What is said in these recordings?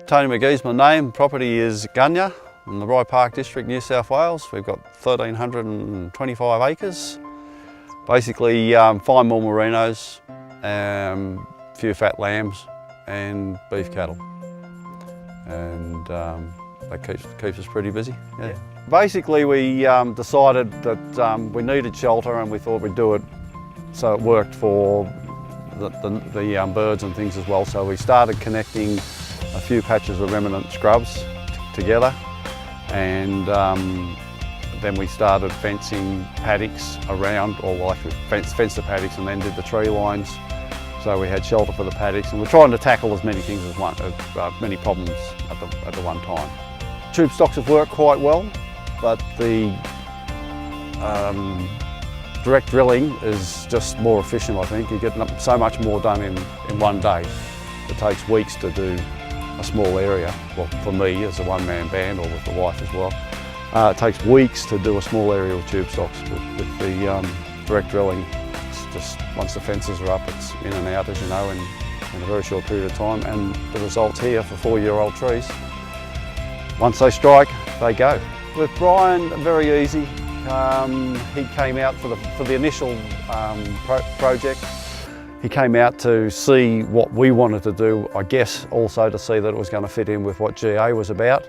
Tony McGee's my name. Property is Gunya in the Rye Park District, New South Wales. We've got 1,325 acres. Basically fine wool merinos, few fat lambs and beef cattle. And that keeps us pretty busy. Yeah. Basically we decided that we needed shelter and we thought we'd do it so it worked for the birds and things as well. So we started connecting a few patches of remnant scrubs together, and then we started fencing paddocks around, or like we fenced the paddocks and then did the tree lines. So we had shelter for the paddocks, and we're trying to tackle as many things as many problems at the one time. Tube stocks have worked quite well, but the direct drilling is just more efficient, I think. You get so much more done in one day. It takes weeks to do a small area. Well, for me as a one-man band, or with the wife as well. It takes weeks to do a small area with tube stocks. With the direct drilling, it's just once the fences are up, it's in and out, as you know, in a very short period of time. And the results here for 4-year-old trees, once they strike, they go. With Brian, very easy. He came out for the initial project. He came out to see what we wanted to do, I guess also to see that it was going to fit in with what GA was about.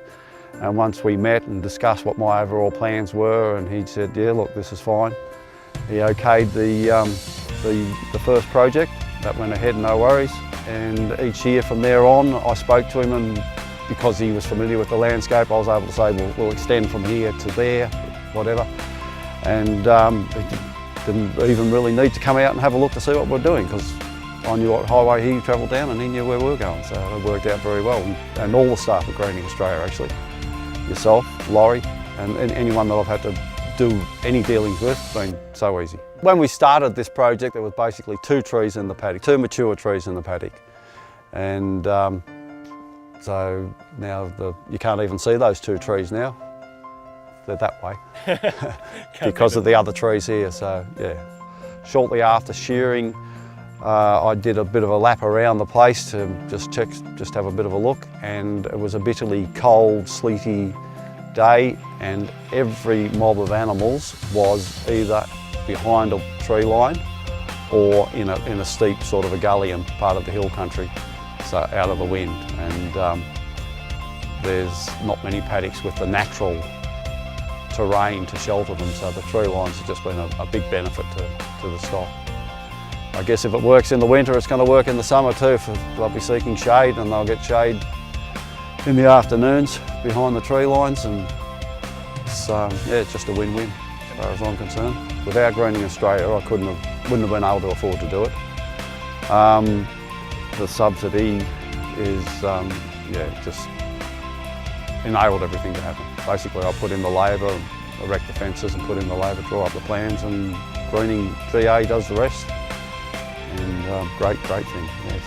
And once we met and discussed what my overall plans were, and he said, yeah, look, this is fine. He okayed the first project. That went ahead, no worries. And each year from there on, I spoke to him, and because he was familiar with the landscape, I was able to say, well, we'll extend from here to there, whatever. And he didn't even really need to come out and have a look to see what we're doing, because I knew what highway he travelled down and he knew where we were going. So it worked out very well. And all the staff at Greening Australia, actually, yourself, Laurie, and anyone that I've had to do any dealings with, it's been so easy. When we started this project, there was basically 2 trees in the paddock, 2 mature trees in the paddock. And so now you can't even see those 2 trees now. They're that way because of the other trees here. So yeah, shortly after shearing, I did a bit of a lap around the place to just have a bit of a look, and it was a bitterly cold, sleety day, and every mob of animals was either behind a tree line or in a steep sort of a gully and part of the hill country, so out of the wind. And there's not many paddocks with the natural terrain to shelter them, so the tree lines have just been a big benefit to the stock. I guess if it works in the winter, it's going to work in the summer too. They'll be seeking shade, and they'll get shade in the afternoons behind the tree lines, and it's, yeah, it's just a win-win as far as I'm concerned. Without Greening Australia, I wouldn't have been able to afford to do it. The subsidy is, yeah, just enabled everything to happen. Basically, I put in the labour, erect the fences and put in the labour, draw up the plans, and Greening GA does the rest. And great thing, yes.